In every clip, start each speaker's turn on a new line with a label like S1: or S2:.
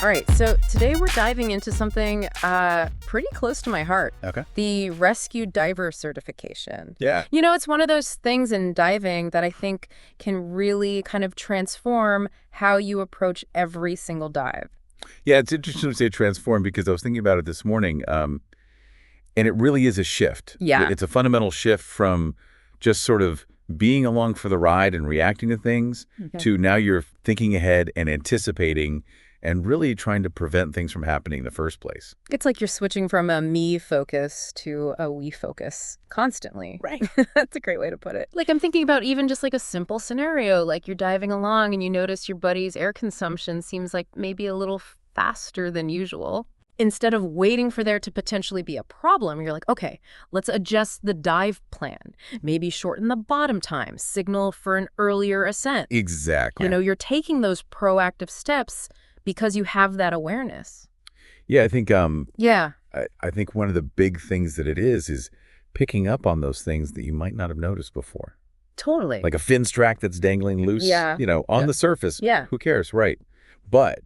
S1: All right, so today we're diving into something pretty close to my heart.
S2: Okay.
S1: The rescue diver certification.
S2: Yeah.
S1: You know, it's one of those things in diving that I think can really kind of transform how you approach every single dive.
S2: Yeah, it's interesting to say transform because I was thinking about it this morning, and it really is a shift.
S1: Yeah.
S2: It's a fundamental shift from just sort of being along for the ride and reacting to things to now you're thinking ahead and anticipating and really trying to prevent things from happening in the first place.
S1: It's like you're switching from a me focus to a we focus constantly.
S2: Right.
S1: That's a great way to put it. Like I'm thinking about even just like a simple scenario, like you're diving along and you notice your buddy's air consumption seems like maybe a little faster than usual. Instead of waiting for there to potentially be a problem, you're like, okay, let's adjust the dive plan. Maybe shorten the bottom time, signal for an earlier ascent.
S2: Exactly.
S1: You know, you're taking those proactive steps because you have that awareness.
S2: Yeah, I think
S1: Yeah.
S2: I think one of the big things that it is picking up on those things that you might not have noticed before.
S1: Totally.
S2: Like a fin strack that's dangling loose,
S1: Yeah.
S2: On the surface.
S1: Yeah.
S2: Who cares, right? But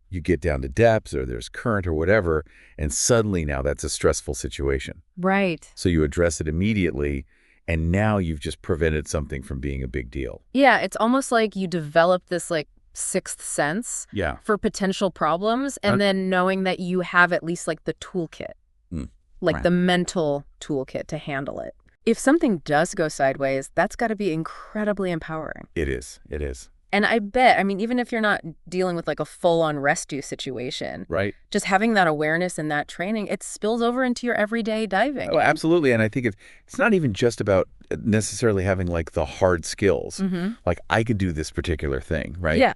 S2: you get down to depths or there's current or whatever, and suddenly now that's a stressful situation.
S1: Right.
S2: So you address it immediately, and now you've just prevented something from being a big deal.
S1: Yeah, it's almost like you develop this like sixth sense
S2: Yeah.
S1: for potential problems and then knowing that you have at least like the toolkit, like
S2: right.
S1: the mental toolkit to handle it. If something does go sideways, that's got to be incredibly empowering.
S2: It is. It is.
S1: And I bet, I mean, even if you're not dealing with like a full-on rescue situation,
S2: Right.
S1: just having that awareness and that training, it spills over into your everyday diving.
S2: Oh, absolutely. And I think it's not even just about necessarily having like the hard skills. Like I could do this particular thing, right?
S1: Yeah.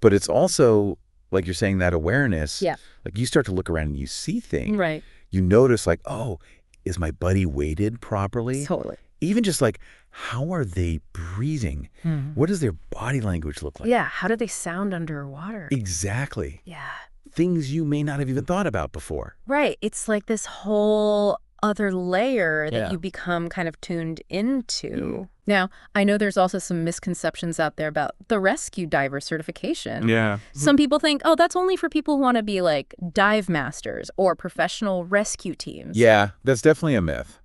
S2: But it's also, like you're saying, that awareness.
S1: Yeah.
S2: Like you start to look around and you see things.
S1: Right.
S2: You notice like, oh, is my buddy weighted properly?
S1: Totally.
S2: Even just like, how are they breathing? What does their body language look like?
S1: Yeah. How do they sound underwater?
S2: Exactly.
S1: Yeah.
S2: Things you may not have even thought about before.
S1: Right. It's like this whole other layer that
S2: Yeah.
S1: you become kind of tuned into. Now, I know there's also some misconceptions out there about the rescue diver certification.
S2: Yeah.
S1: Some people think, oh, that's only for people who want to be like dive masters or professional rescue teams.
S2: Yeah, that's definitely a myth.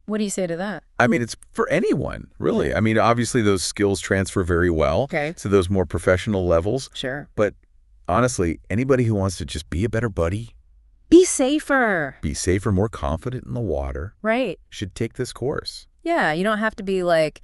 S1: What do you say to that?
S2: I mean, it's for anyone, really. I mean, obviously those skills transfer very well
S1: Okay.
S2: to those more professional levels.
S1: Sure.
S2: But honestly, anybody who wants to just be a better buddy,
S1: Be safer.
S2: be safer, more confident in the water,
S1: Right.
S2: should take this course.
S1: Yeah. You don't have to be like,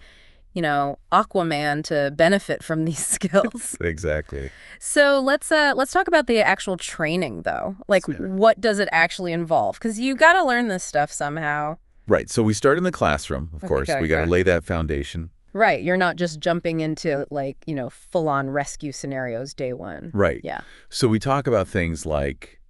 S1: you know, Aquaman to benefit from these skills.
S2: Exactly.
S1: So let's talk about the actual training, though. Like, what does it actually involve? Because you got to learn this stuff somehow.
S2: Right. So we start in the classroom, of course.
S1: Okay,
S2: We got to
S1: okay.
S2: lay that foundation.
S1: Right. You're not just jumping into, like, you know, full-on rescue scenarios day one.
S2: Right.
S1: Yeah.
S2: So we talk about things like,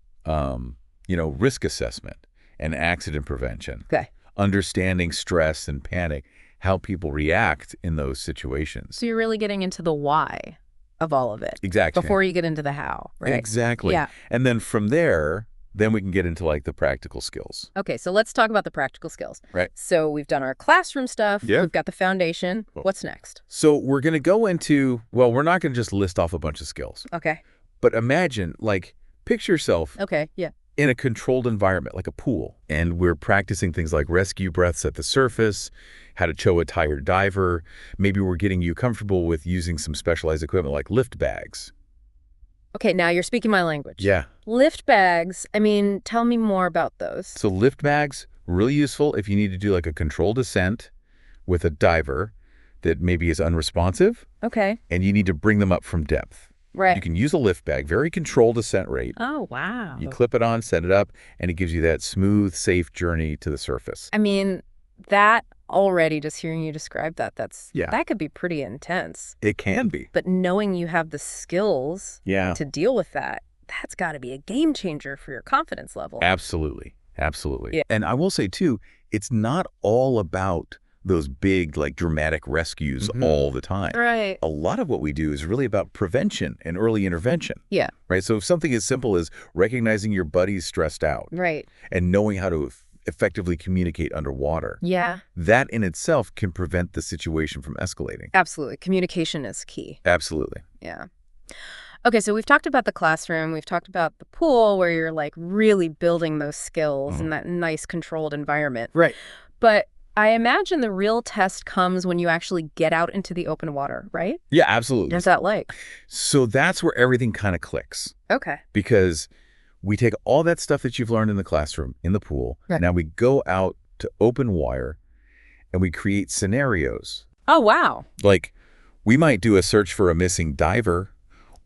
S2: risk assessment and accident prevention,
S1: Okay.
S2: understanding stress and panic, how people react in those situations.
S1: So you're really getting into the why of all of it
S2: Exactly.
S1: before you get into the how, right?
S2: Exactly.
S1: Yeah.
S2: And then from there, then we can get into like the practical skills.
S1: Okay, so let's talk about the practical skills.
S2: Right.
S1: So we've done our classroom stuff.
S2: Yeah.
S1: We've got the foundation. What's next?
S2: So we're going to go into, well, we're not going to just list off a bunch of skills,
S1: Okay.
S2: but imagine, like, picture yourself
S1: Okay, yeah.
S2: in a controlled environment, like a pool. And we're practicing things like rescue breaths at the surface, how to tow a tired diver. Maybe we're getting you comfortable with using some specialized equipment like lift bags.
S1: Okay, now you're speaking my language.
S2: Yeah.
S1: Lift bags, I mean, tell me more about those.
S2: So lift bags, really useful if you need to do like a controlled ascent with a diver that maybe is unresponsive
S1: Okay,
S2: and you need to bring them up from depth.
S1: right.
S2: You can use a lift bag, very controlled ascent rate.
S1: Oh, wow.
S2: You clip it on, set it up, and it gives you that smooth, safe journey to the surface.
S1: I mean, that already, just hearing you describe that,
S2: Yeah.
S1: that could be pretty intense.
S2: It can be.
S1: But knowing you have the skills
S2: Yeah.
S1: to deal with that, that's got to be a game changer for your confidence level.
S2: Absolutely. Absolutely.
S1: Yeah.
S2: And I will say, too, it's not all about those big, like, dramatic rescues all the time.
S1: Right.
S2: A lot of what we do is really about prevention and early intervention.
S1: Yeah.
S2: Right? So if something as simple as recognizing your buddy's stressed out
S1: Right.
S2: and knowing how to effectively communicate underwater,
S1: Yeah.
S2: that in itself can prevent the situation from escalating.
S1: Absolutely. Communication is key.
S2: Absolutely.
S1: Yeah. Okay, so we've talked about the classroom, we've talked about the pool where you're like really building those skills in that nice controlled environment.
S2: Right.
S1: But I imagine the real test comes when you actually get out into the open water, right?
S2: Yeah, absolutely.
S1: What's that like?
S2: So that's where everything kind of clicks,
S1: Okay.
S2: because we take all that stuff that you've learned in the classroom, in the pool,
S1: Right.
S2: now we go out to open water and we create scenarios.
S1: Oh, wow.
S2: Like, we might do a search for a missing diver,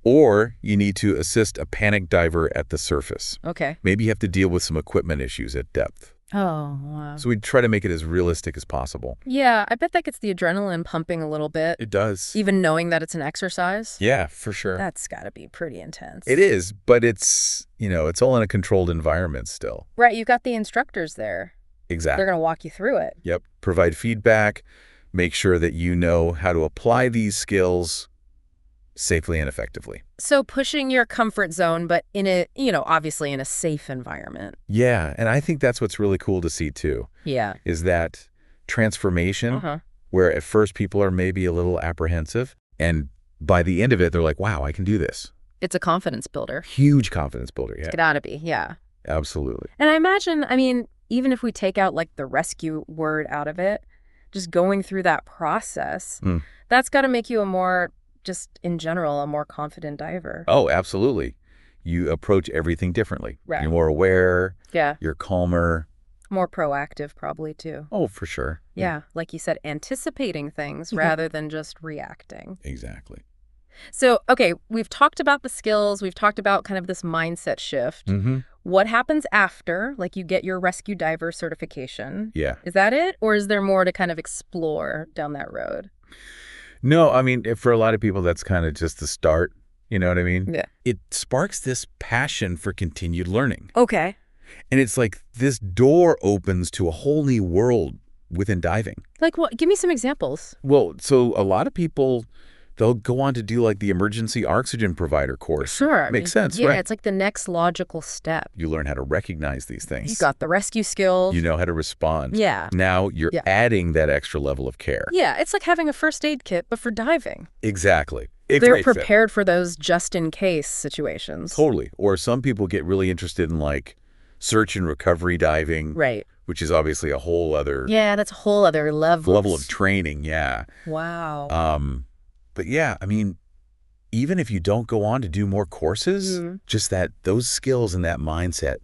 S2: or you need to assist a panicked diver at the surface.
S1: Okay.
S2: Maybe you have to deal with some equipment issues at depth.
S1: Oh, wow.
S2: So we try to make it as realistic as possible.
S1: Yeah, I bet that gets the adrenaline pumping a little bit,
S2: It does.
S1: even knowing that it's an exercise.
S2: Yeah, for sure.
S1: That's got to be pretty intense.
S2: It is, but it's, it's all in a controlled environment still.
S1: Right, you got the instructors there.
S2: Exactly.
S1: They're going to walk you through it.
S2: Yep. Provide feedback, make sure that you know how to apply these skills safely and effectively.
S1: So pushing your comfort zone, but in a, obviously in a safe environment.
S2: Yeah, and I think that's what's really cool to see too,
S1: Yeah.
S2: is that transformation where at first people are maybe a little apprehensive, and by the end of it, they're like, wow, I can do this.
S1: It's a confidence builder.
S2: Huge confidence builder, yeah.
S1: It ought to be, yeah.
S2: Absolutely.
S1: And I imagine, even if we take out like the rescue word out of it, just going through that process, that's got to make you just in general, a more confident diver.
S2: Oh, absolutely. You approach everything differently.
S1: Right.
S2: You're more aware.
S1: Yeah.
S2: You're calmer.
S1: More proactive probably too.
S2: Oh, for sure.
S1: Yeah. Like you said, anticipating things rather than just reacting.
S2: Exactly.
S1: So, okay, we've talked about the skills. We've talked about kind of this mindset shift. What happens after, like you get your rescue diver certification?
S2: Yeah.
S1: Is that it? Or is there more to kind of explore down that road?
S2: No, for a lot of people, that's kind of just the start. You know what I mean?
S1: Yeah.
S2: It sparks this passion for continued learning.
S1: Okay.
S2: And it's like this door opens to a whole new world within diving.
S1: Like what? Give me some examples.
S2: Well, so a lot of people, they'll go on to do like the emergency oxygen provider course.
S1: Sure.
S2: Makes sense,
S1: yeah,
S2: right?
S1: It's like the next logical step.
S2: You learn how to recognize these things.
S1: You got the rescue skills.
S2: You know how to respond.
S1: Yeah.
S2: Now you're adding that extra level of care.
S1: Yeah, it's like having a first aid kit, but for diving.
S2: Exactly.
S1: They're prepared for those just-in-case situations.
S2: Totally. Or some people get really interested in like search and recovery diving.
S1: Right.
S2: Which is obviously a whole other...
S1: Yeah, that's a whole other level.
S2: Level of training, yeah.
S1: Wow.
S2: But yeah, even if you don't go on to do more courses, just those skills and that mindset,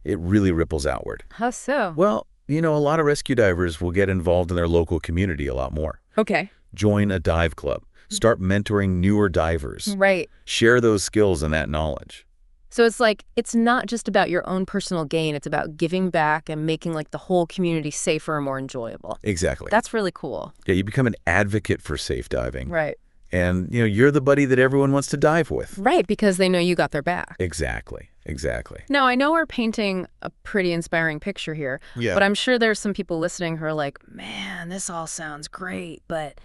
S2: it really ripples outward.
S1: How so?
S2: Well, a lot of rescue divers will get involved in their local community a lot more.
S1: Okay.
S2: Join a dive club. Start mentoring newer divers.
S1: Right.
S2: Share those skills and that knowledge.
S1: So it's like, it's not just about your own personal gain. It's about giving back and making like the whole community safer and more enjoyable.
S2: Exactly.
S1: That's really cool.
S2: Yeah, you become an advocate for safe diving.
S1: Right.
S2: And, you're the buddy that everyone wants to dive with.
S1: Right, because they know you got their back.
S2: Exactly. Now,
S1: I know we're painting a pretty inspiring picture here, but I'm sure there's some people listening who are like, man, this all sounds great, but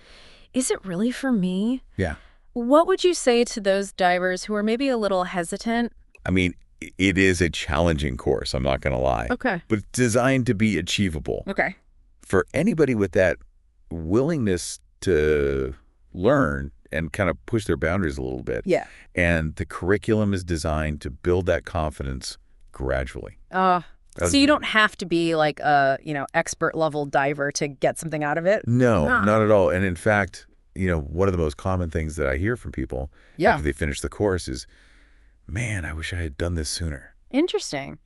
S1: is it really for me?
S2: Yeah.
S1: What would you say to those divers who are maybe a little hesitant?
S2: It is a challenging course, I'm not going to lie.
S1: Okay.
S2: But it's designed to be achievable.
S1: Okay.
S2: For anybody with that willingness to learn and kind of push their boundaries a little bit.
S1: Yeah.
S2: And the curriculum is designed to build that confidence gradually.
S1: So you don't have to be like a, expert level diver to get something out of it?
S2: No, not at all. And in fact, one of the most common things that I hear from people after they finish the course is, man, I wish I had done this sooner.
S1: Interesting.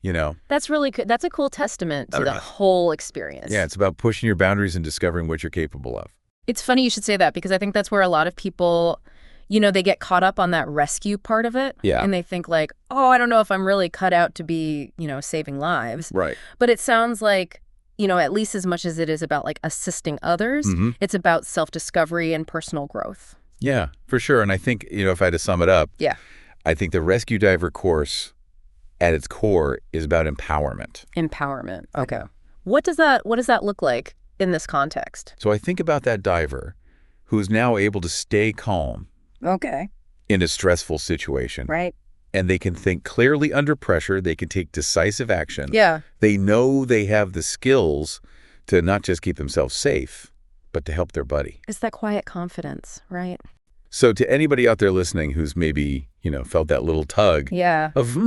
S2: That's
S1: really good. That's a cool testament to the whole experience.
S2: Yeah, it's about pushing your boundaries and discovering what you're capable of.
S1: It's funny you should say that because I think that's where a lot of people, they get caught up on that rescue part of it.
S2: Yeah.
S1: And they think like, oh, I don't know if I'm really cut out to be, saving lives.
S2: Right.
S1: But it sounds like, at least as much as it is about like assisting others, it's about self-discovery and personal growth.
S2: Yeah, for sure. And I think, if I had to sum it up, I think the rescue diver course at its core is about empowerment.
S1: Empowerment. Okay. What does that look like in this context?
S2: So I think about that diver who is now able to stay calm.
S1: Okay.
S2: In a stressful situation.
S1: Right.
S2: And they can think clearly under pressure. They can take decisive action.
S1: Yeah.
S2: They know they have the skills to not just keep themselves safe, but to help their buddy.
S1: It's that quiet confidence, right?
S2: So to anybody out there listening who's maybe, felt that little tug of,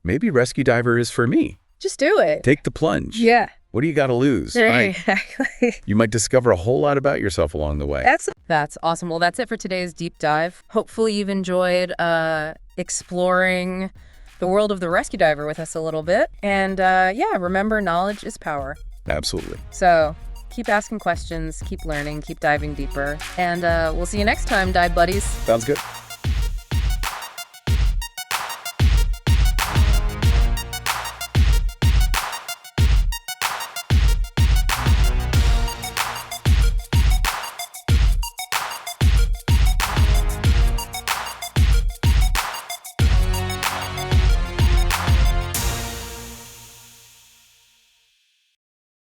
S2: maybe rescue diver is for me.
S1: Just do it.
S2: Take the plunge.
S1: Yeah.
S2: What do you got to lose? Right?
S1: Exactly.
S2: You might discover a whole lot about yourself along the way.
S1: That's awesome. Well, that's it for today's deep dive. Hopefully you've enjoyed exploring the world of the rescue diver with us a little bit. And remember, knowledge is power.
S2: Absolutely.
S1: So keep asking questions, keep learning, keep diving deeper. And we'll see you next time, dive buddies.
S2: Sounds good.